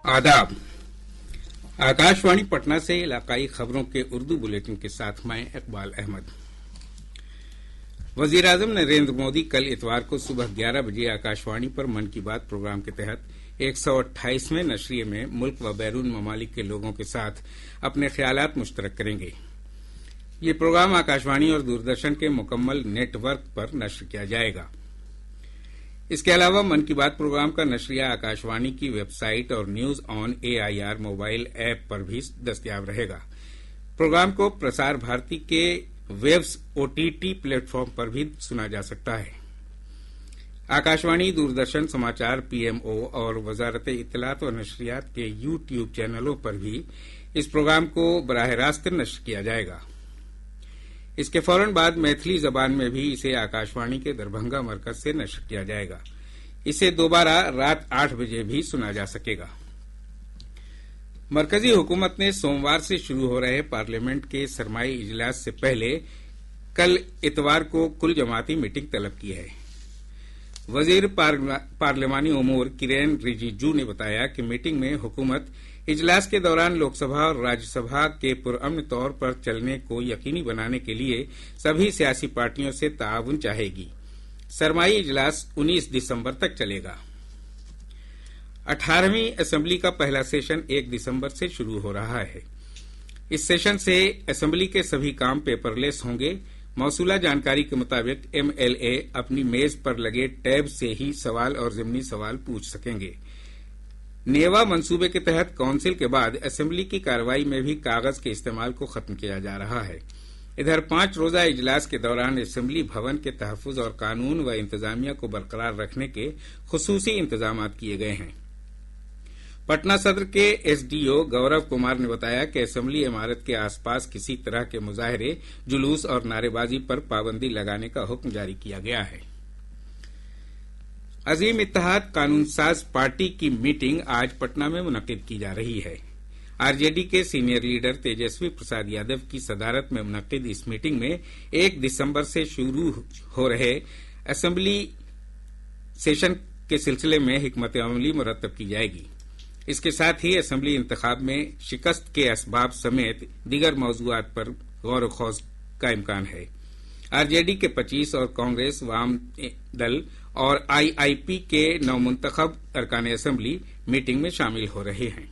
आदाब। आकाशवाणी पटना से इलाकाई खबरों के उर्दू बुलेटिन के साथ मैं इकबाल अहमद। वजीर आजम नरेंद्र मोदी कल इतवार को सुबह 11 बजे आकाशवाणी पर मन की बात प्रोग्राम के तहत 128वें नशरिये में मुल्क व बैरून ममालिक के लोगों के साथ अपने ख्यालात मुश्तरक करेंगे। ये प्रोग्राम आकाशवाणी और दूरदर्शन के मुकम्मल नेटवर्क पर नश्र किया जाएगा। इसके अलावा मन की बात प्रोग्राम का नशरिया आकाशवाणी की वेबसाइट और news on AIR mobile app पर भी दस्तयाब रहेगा। प्रोग्राम को प्रसार भारती के वेब्स OTT प्लेटफॉर्म पर भी सुना जा सकता है। आकाशवाणी, दूरदर्शन समाचार, PMO और वजारत इत्तलात व नशरियात के YouTube चैनलों पर भी इस प्रोग्राम को बराह रास्त नश्र किया जाएगा। इसके फौरन बाद मैथिली जबान में भी इसे आकाशवाणी के दरभंगा मरकज से नश्र किया जाएगा। इसे दोबारा रात 8 बजे भी सुना जा सकेगा। मरकजी हुकूमत ने सोमवार से शुरू हो रहे पार्लियामेंट के सरमाई इजलास से पहले कल इतवार को कुल जमाती मीटिंग तलब की है। वजीर पार्लियामानी उमूर किरेन रिजिजू ने बताया कि मीटिंग में हुकूमत इजलास के दौरान लोकसभा और राज्यसभा के पुरअमन तौर पर चलने को यकीनी बनाने के लिए सभी सियासी पार्टियों से ताउन चाहेगी। सरमाई इजलास 19 दिसंबर तक चलेगा। 18वीं असेंबली का पहला सेशन 1 दिसंबर से शुरू हो रहा है। इस सेशन से असेंबली के सभी काम पेपरलेस होंगे। मौसूला जानकारी के मुताबिक MLA अपनी मेज पर लगे टैब से ही सवाल और ज़िमनी सवाल पूछ सकेंगे। नेवा मंसूबे के तहत काउंसिल के बाद असेंबली की कार्रवाई में भी कागज के इस्तेमाल को खत्म किया जा रहा है। इधर 5 रोजा इजलास के दौरान असेंबली भवन के तहफ्फुज और कानून व इंतजामिया को बरकरार रखने के खुसूसी इंतजाम किए गए हैं। पटना सदर के SDO गौरव कुमार ने बताया कि असेंबली इमारत के आसपास किसी तरह के मुजाहरे, जुलूस और नारेबाजी पर पाबंदी लगाने का हुक्म जारी किया गया है। अजीम इत्तेहाद कानून साज पार्टी की मीटिंग आज पटना में मुनक्किद की जा रही है। RJD के सीनियर लीडर तेजस्वी प्रसाद यादव की सदारत में मुनक्किद इस मीटिंग में 1 दिसंबर से शुरू हो रहे असेंबली सेशन के सिलसिले में हिकमत अमली मुरतब की जाएगी। इसके साथ ही असेंबली इंतखाब में शिकस्त के असबाब समेत दीगर मौजूआत पर गौर खौज का इम्कान है। RJD के 25 और कांग्रेस, वाम दल और IIP के नवमुंतखब अरकान असेंबली मीटिंग में शामिल हो रहे हैं।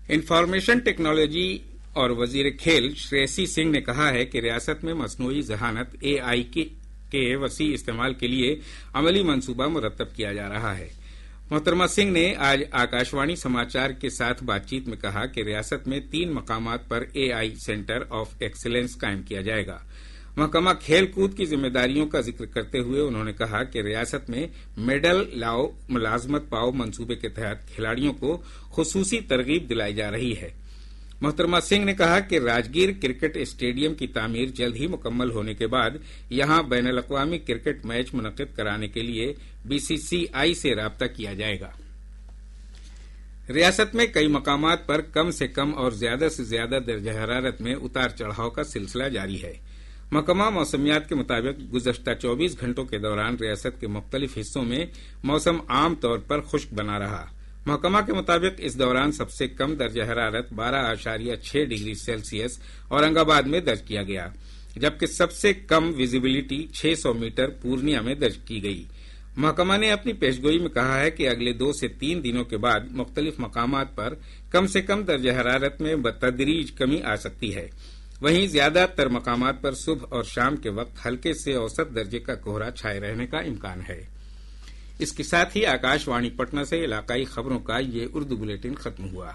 इंफॉर्मेशन टेक्नोलॉजी और वजीर खेल श्रेयसी सिंह ने कहा है कि रियासत में मसनूई जहानत AI के वसी इस्तेमाल के लिए अमली मंसूबा मुरतब किया जा रहा है। मोहतरमा सिंह ने आज आकाशवाणी समाचार के साथ बातचीत में कहा कि रियासत में 3 मकामात पर AI सेंटर ऑफ एक्सीलेंस कायम किया जाएगा। महकमा खेल कूद की जिम्मेदारियों का जिक्र करते हुए उन्होंने कहा कि रियासत में मेडल लाओ मुलाजमत पाओ मंसूबे के तहत खिलाड़ियों को खुसूसी तरगीब दिलाई जा रही है। मोहतरमा सिंह ने कहा कि राजगीर क्रिकेट स्टेडियम की तामीर जल्द ही मुकम्मल होने के बाद यहां बैनुल अक़वामी क्रिकेट मैच मुनक्किद कराने के लिए BCCI से राब्ता किया जाएगा। रियासत में कई मकामात पर कम से कम और ज्यादा से ज्यादा दर्जा हरारत में उतार चढ़ाव का सिलसिला जारी है। महकमा मौसमियात के मुताबिक गुज़श्ता 24 घंटों के दौरान रियासत के मुख्तलिफ हिस्सों में मौसम आम तौर पर खुश्क बना रहा। महकमा के मुताबिक इस दौरान सबसे कम दर्जा हरारत 12.6 डिग्री सेल्सियस औरंगाबाद में दर्ज किया गया, जबकि सबसे कम विजिबिलिटी 600 मीटर पूर्णिया में दर्ज की गई। महकमा ने अपनी पेशगोई में कहा है कि अगले 2 से 3 दिनों के बाद मुख्तलिफ मकामात पर कम से कम दर्जा हरारत में बतदरीज कमी आ सकती है। वहीं ज्यादातर मकामात पर सुबह और शाम के वक्त हल्के से औसत दर्जे का कोहरा छाये रहने का इम्कान है। इसके साथ ही आकाशवाणी पटना से इलाकाई खबरों का ये उर्दू बुलेटिन खत्म हुआ।